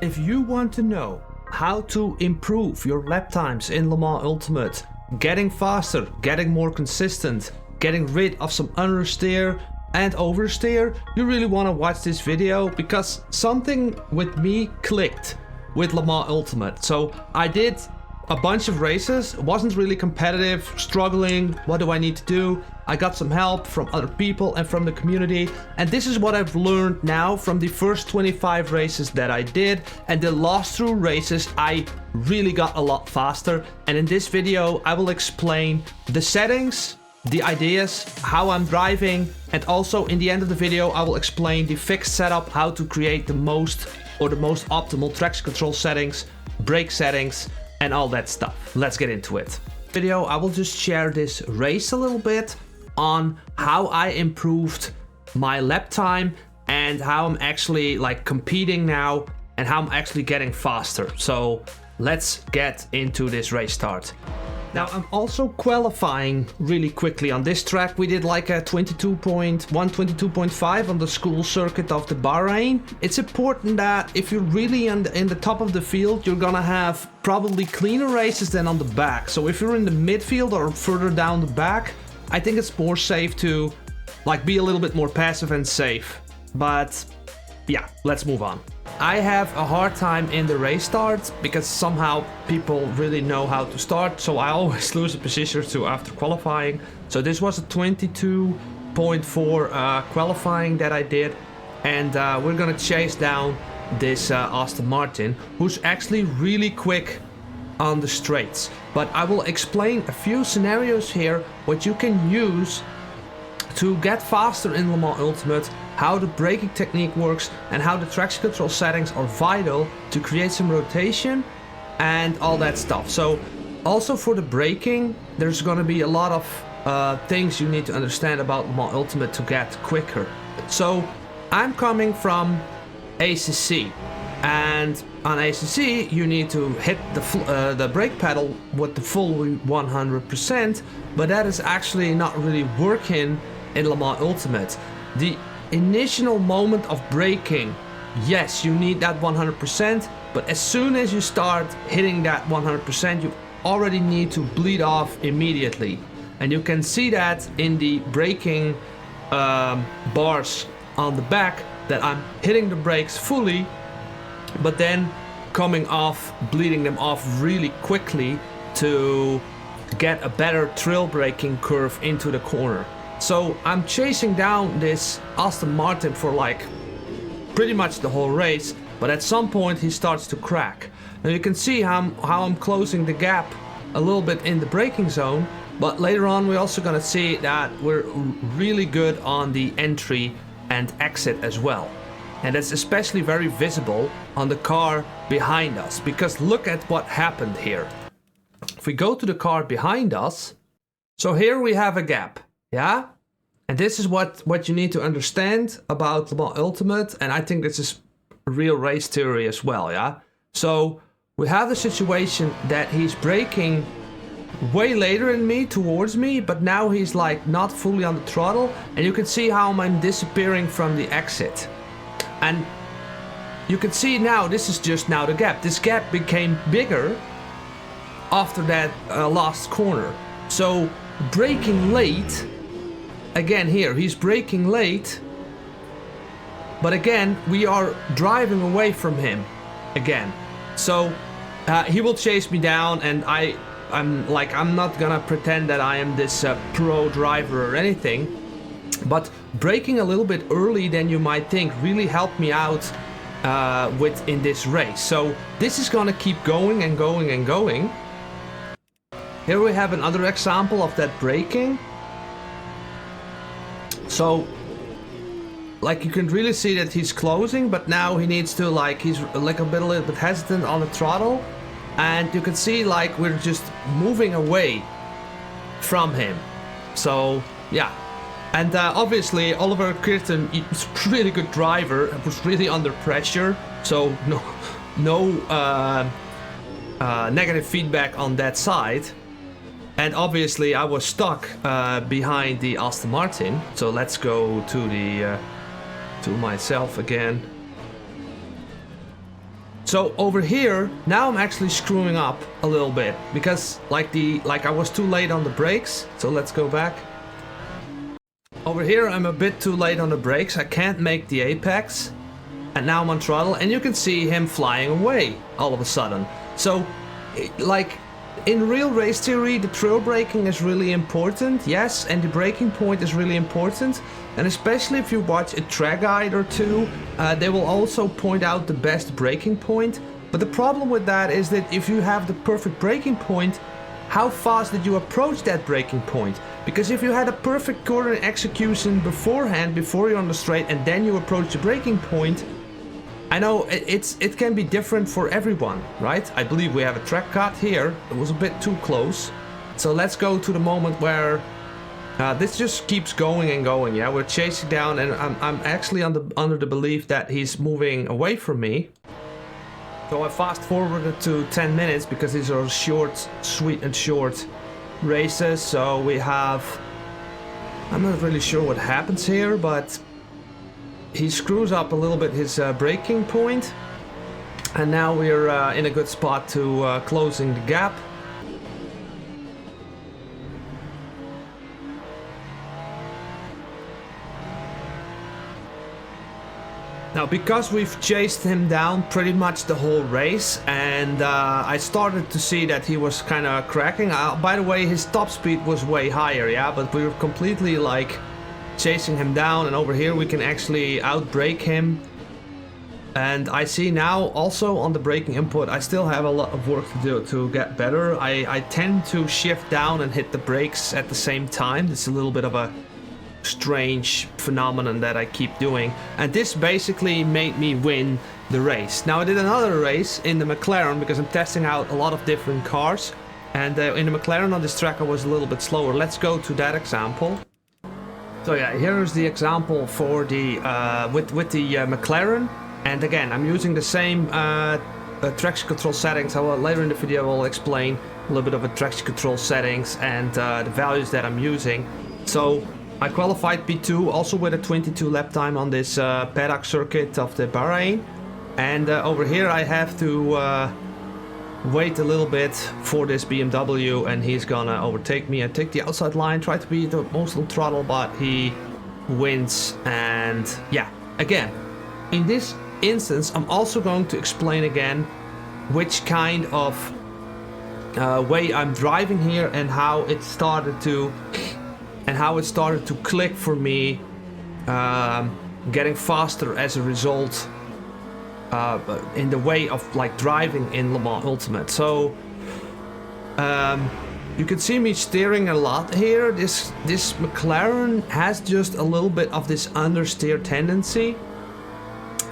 If you want to know how to improve your lap times in Le Mans Ultimate, getting faster, getting more consistent, getting rid of some understeer and oversteer, you really want to watch this video because something with me clicked with Le Mans Ultimate. So I did a bunch of races, it wasn't really competitive, struggling, what do I need to do? I got some help from other people and from the community, and this is what I've learned now from the first 25 races that I did, and the last two races I really got a lot faster. And in this video I will explain the settings, the ideas, how I'm driving, and also in the end of the video I will explain the fixed setup, how to create the most optimal traction control settings, brake settings, and all that stuff. Let's get into it. Video, I will just share this race a little bit on how I improved my lap time and how I'm actually like competing now and how I'm actually getting faster. So let's get into this race start. Now I'm also qualifying really quickly on this track. We did like a 22.5 on the school circuit of the Bahrain. It's important that if you're really in the top of the field, you're gonna have probably cleaner races than on the back. So if you're in the midfield or further down the back, I think it's more safe to like be a little bit more passive and safe. But yeah, let's move on. I have a hard time in the race start because somehow people really know how to start, so I always lose a position or two after qualifying. So this was a 22.4 qualifying that I did, and we're gonna chase down this Aston Martin, who's actually really quick on the straights. But I will explain a few scenarios here what you can use to get faster in Le Mans Ultimate, how the braking technique works, and how the traction control settings are vital to create some rotation and all that stuff. So also for the braking, there's going to be a lot of things you need to understand about Le Mans Ultimate to get quicker. So I'm coming from ACC, and on ACC you need to hit the brake pedal with the full 100%, but that is actually not really working in Le Mans Ultimate. The initial moment of braking, yes, you need that 100%, but as soon as you start hitting that 100%, you already need to bleed off immediately. And you can see that in the braking bars on the back, that I'm hitting the brakes fully, but then coming off, bleeding them off really quickly to get a better trail braking curve into the corner. So I'm chasing down this Aston Martin for like pretty much the whole race, but at some point he starts to crack. Now you can see how I'm closing the gap a little bit in the braking zone, but later on we're also gonna see that we're really good on the entry and exit as well. And that's especially very visible on the car behind us, because look at what happened here. If we go to the car behind us, so here we have a gap. Yeah, and this is what you need to understand about Le Mans Ultimate, and I think this is real race theory as well. Yeah, so we have the situation that he's braking way later than me towards me, but now he's like not fully on the throttle, and you can see how I'm disappearing from the exit. And you can see now this is just now the gap. This gap became bigger after that last corner. So braking late. Again here, he's braking late, but again, we are driving away from him again. So he will chase me down, and I'm not gonna pretend that I am this pro driver or anything, but braking a little bit early than you might think really helped me out in this race. So this is gonna keep going and going and going. Here we have another example of that braking. So, like you can really see that he's closing, but now he needs to he's like a little bit hesitant on the throttle, and you can see like we're just moving away from him. So yeah, and obviously Oliver Kirton is a really good driver, was really under pressure, so no negative feedback on that side. And obviously I was stuck behind the Aston Martin. So let's go to myself again. So over here, now I'm actually screwing up a little bit because like I was too late on the brakes. So let's go back. Over here, I'm a bit too late on the brakes. I can't make the apex. And now I'm on throttle and you can see him flying away all of a sudden. So like in real race theory, the trail braking is really important, yes, and the braking point is really important. And especially if you watch a track guide or two, they will also point out the best braking point. But the problem with that is that if you have the perfect braking point, how fast did you approach that braking point? Because if you had a perfect corner execution beforehand, before you're on the straight, and then you approach the braking point, I know it can be different for everyone, right? I believe we have a track cut here. It was a bit too close. So let's go to the moment where this just keeps going and going. Yeah, we're chasing down, and I'm actually under the belief that he's moving away from me. So I fast forwarded to 10 minutes because these are short, sweet and short races. So we have, I'm not really sure what happens here, but he screws up a little bit his braking point, and now we're in a good spot to closing the gap. Now, because we've chased him down pretty much the whole race, and I started to see that he was kind of cracking. By the way, his top speed was way higher, yeah, but we were completely like chasing him down, and over here we can actually outbrake him. And I see now also on the braking input I still have a lot of work to do to get better. I tend to shift down and hit the brakes at the same time. It's a little bit of a strange phenomenon that I keep doing, and this basically made me win the race. Now I did another race in the McLaren because I'm testing out a lot of different cars, and in the McLaren on this track I was a little bit slower. Let's go to that example. So yeah, here's the example for the with the McLaren, and again I'm using the same traction control settings. I will later in the video will explain a little bit of the traction control settings and the values that I'm using. So I qualified P2 also with a 22 lap time on this paddock circuit of the Bahrain, and over here I have to wait a little bit for this BMW, and he's gonna overtake me. I take the outside line, try to be the most on throttle, but he wins. And yeah, again, in this instance I'm also going to explain again which kind of way I'm driving here and how it started to click for me, getting faster as a result in the way of like driving in Le Mans Ultimate. So you can see me steering a lot here. This McLaren has just a little bit of this understeer tendency,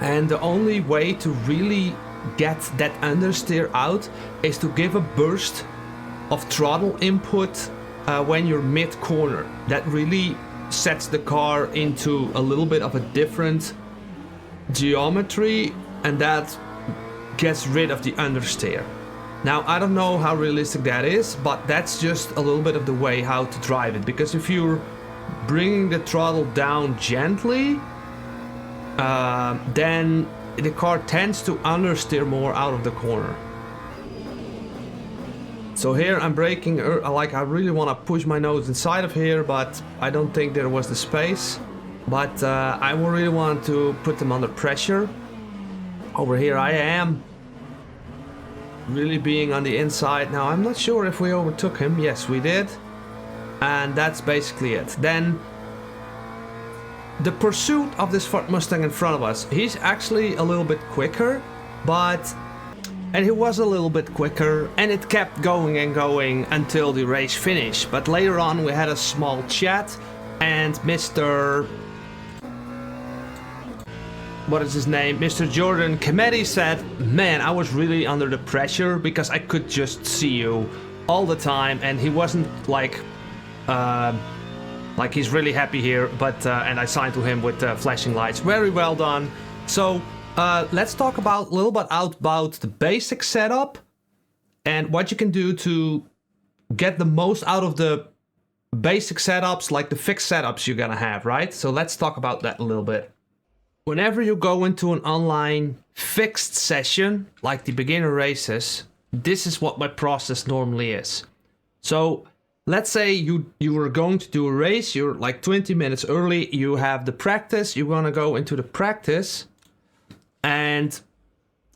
and the only way to really get that understeer out is to give a burst of throttle input when you're mid-corner. That really sets the car into a little bit of a different geometry, and that gets rid of the understeer. Now I don't know how realistic that is, but that's just a little bit of the way how to drive it, because if you're bringing the throttle down gently, then the car tends to understeer more out of the corner. So here I'm braking, like I really want to push my nose inside of here, but I don't think there was the space. But I really want to put them under pressure. Over here I am really being on the inside. Now I'm not sure if we overtook him. Yes, we did. And that's basically it. Then the pursuit of this Ford Mustang in front of us, he's actually a little bit quicker, and he was a little bit quicker, and it kept going and going until the race finished. But later on we had a small chat, and Mr. What is his name? Mr. Jordan Kemedi said, man, I was really under the pressure because I could just see you all the time, and he wasn't like he's really happy here, but and I signed to him with flashing lights. Very well done. So let's talk about a little bit about the basic setup and what you can do to get the most out of the basic setups, like the fixed setups you're gonna have, right? So let's talk about that a little bit. Whenever you go into an online fixed session, like the beginner races, this is what my process normally is. So let's say you were going to do a race, you're like 20 minutes early, you have the practice, you want to go into the practice and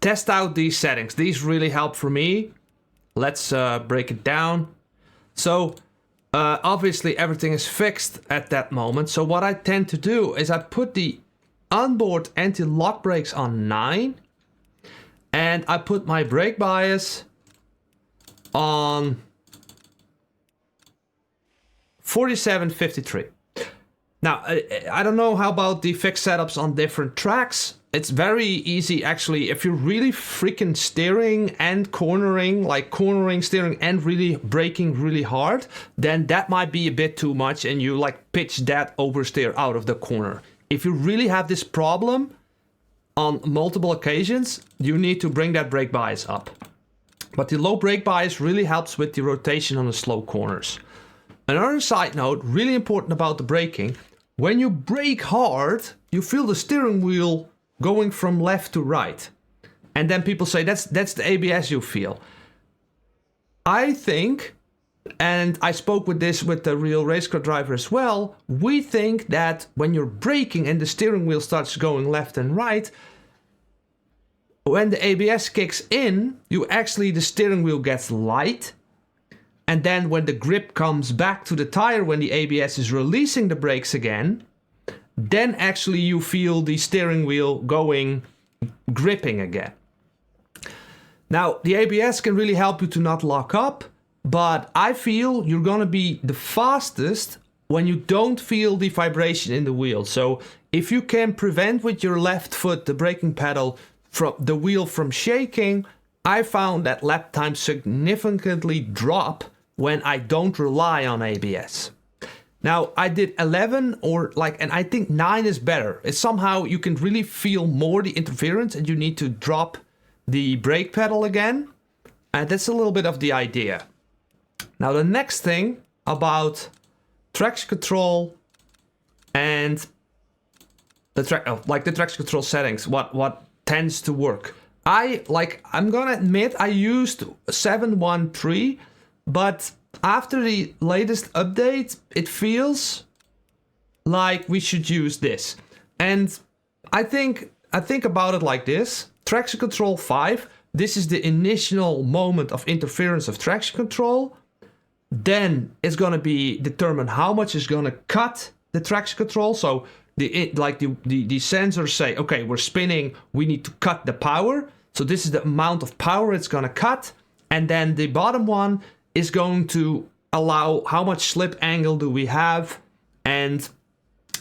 test out these settings. These really help for me. Let's break it down. So obviously everything is fixed at that moment. So what I tend to do is I put the onboard anti-lock brakes on 9 and I put my brake bias on 4753. Now, I don't know how about the fixed setups on different tracks. It's very easy, actually, if you're really freaking steering and cornering, like cornering, steering, and really braking really hard, then that might be a bit too much and you like pitch that oversteer out of the corner. If you really have this problem on multiple occasions, you need to bring that brake bias up. But the low brake bias really helps with the rotation on the slow corners. Another side note, really important about the braking, when you brake hard, you feel the steering wheel going from left to right. And then people say that's the ABS you feel. I think, and I spoke with this with the real race car driver as well, we think that when you're braking and the steering wheel starts going left and right, when the ABS kicks in, the steering wheel gets light. And then when the grip comes back to the tire, when the ABS is releasing the brakes again, then actually you feel the steering wheel gripping again. Now, the ABS can really help you to not lock up, but I feel you're gonna be the fastest when you don't feel the vibration in the wheel. So if you can prevent with your left foot the braking pedal from the wheel from shaking, I found that lap time significantly drop when I don't rely on ABS. Now I did 11 and I think 9 is better. It's somehow you can really feel more the interference and you need to drop the brake pedal again. And that's a little bit of the idea. Now the next thing about traction control and the traction control settings, what tends to work. I'm gonna admit I used 713, but after the latest update, it feels like we should use this. And I think about it like this. Traction control 5, this is the initial moment of interference of traction control. Then it's gonna be determined how much is gonna cut the traction control. So the sensors say, okay, we're spinning, we need to cut the power. So this is the amount of power it's gonna cut. And then the bottom one is going to allow how much slip angle do we have and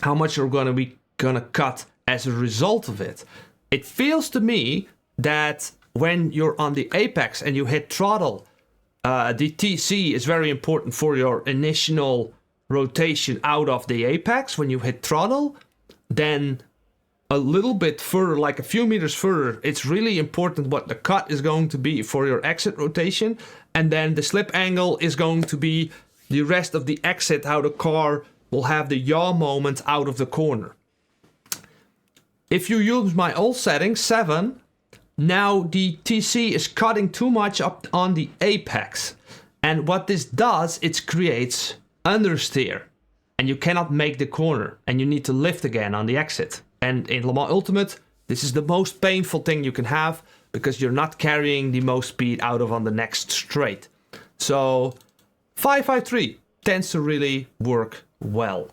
how much are gonna cut as a result of it. It feels to me that when you're on the apex and you hit throttle, the TC is very important for your initial rotation out of the apex. When you hit throttle, then a little bit further, like a few meters further, it's really important what the cut is going to be for your exit rotation. And then the slip angle is going to be the rest of the exit, how the car will have the yaw moment out of the corner. If you use my old setting, 7, now the TC is cutting too much up on the apex. And what this does, it creates understeer. And you cannot make the corner. And you need to lift again on the exit. And in Le Mans Ultimate, this is the most painful thing you can have because you're not carrying the most speed out of on the next straight. So 553 tends to really work well.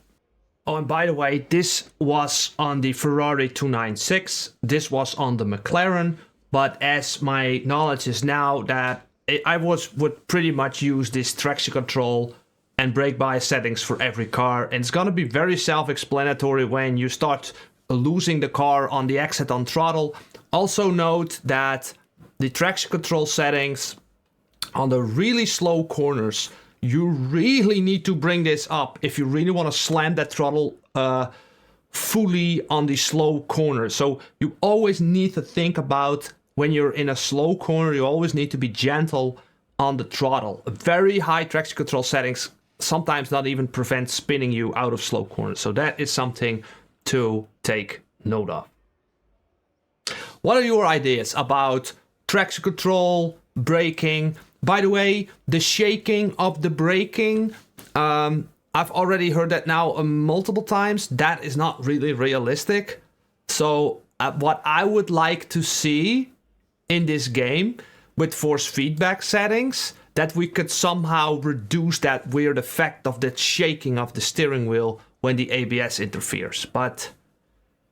Oh, and by the way, this was on the Ferrari 296. This was on the McLaren. But as my knowledge is now that I would pretty much use this traction control and brake bias settings for every car. And it's going to be very self-explanatory when you start losing the car on the exit on throttle. Also note that the traction control settings on the really slow corners, you really need to bring this up if you really want to slam that throttle fully on the slow corner. So you always need to think about when you're in a slow corner, you always need to be gentle on the throttle. Very high traction control settings sometimes not even prevent spinning you out of slow corners. So that is something to take note of. What are your ideas about traction control, braking? By the way, the shaking of the braking, I've already heard that now multiple times. That is not really realistic. So what I would like to see in this game with force feedback settings, that we could somehow reduce that weird effect of that shaking of the steering wheel when the ABS interferes. But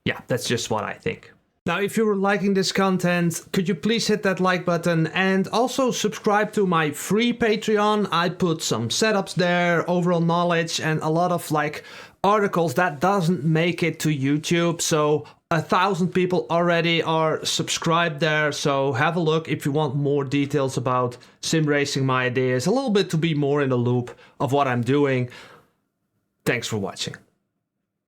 yeah, that's just what I think. Now, if you're liking this content, could you please hit that like button and also subscribe to my free Patreon. I put some setups there, overall knowledge, and a lot of like articles that doesn't make it to YouTube. So 1,000 people already are subscribed there. So have a look if you want more details about sim racing, my ideas, a little bit to be more in the loop of what I'm doing. Thanks for watching.